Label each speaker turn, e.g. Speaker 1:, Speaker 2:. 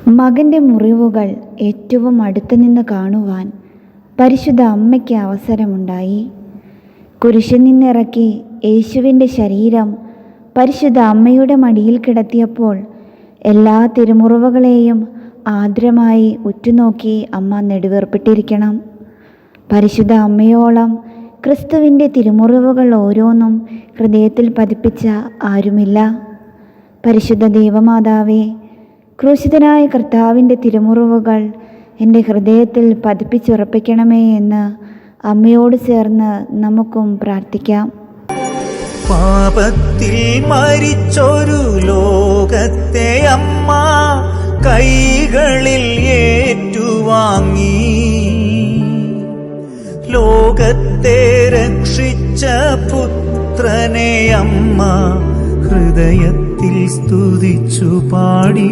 Speaker 1: മകൻ്റെ മുറിവുകൾ ഏറ്റവും അടുത്തു നിന്ന് കാണുവാൻ പരിശുദ്ധ അമ്മയ്ക്ക് അവസരമുണ്ടായി. കുരിശിൽ നിന്നിറക്കി യേശുവിൻ്റെ ശരീരം പരിശുദ്ധ അമ്മയുടെ മടിയിൽ കിടത്തിയപ്പോൾ എല്ലാ തിരുമുറിവുകളെയും ആർദ്രമായി ഉറ്റുനോക്കി അമ്മ നെടുവേർപ്പെട്ടിരിക്കണം. പരിശുദ്ധ അമ്മയോളം ക്രിസ്തുവിൻ്റെ തിരുമുറിവുകൾ ഓരോന്നും ഹൃദയത്തിൽ പതിപ്പിച്ച ആരുമില്ല. പരിശുദ്ധ ദൈവമാതാവേ, ക്രൂശിതനായ കർത്താവിൻ്റെ തിരുമുറിവുകൾ എൻ്റെ ഹൃദയത്തിൽ പതിപ്പിച്ചുറപ്പിക്കണമേ എന്ന് അമ്മയോട് ചേർന്ന് നമുക്കും പ്രാർത്ഥിക്കാം.
Speaker 2: പാപത്തിൽ മരിച്ചൊരു ലോകത്തെ അമ്മ കൈകളിൽ ഏറ്റുവാങ്ങി, ലോകത്തെ രക്ഷിച്ച പുത്രനെ അമ്മ ഹൃദയത്തിൽ സ്തുതിച്ചു പാടി.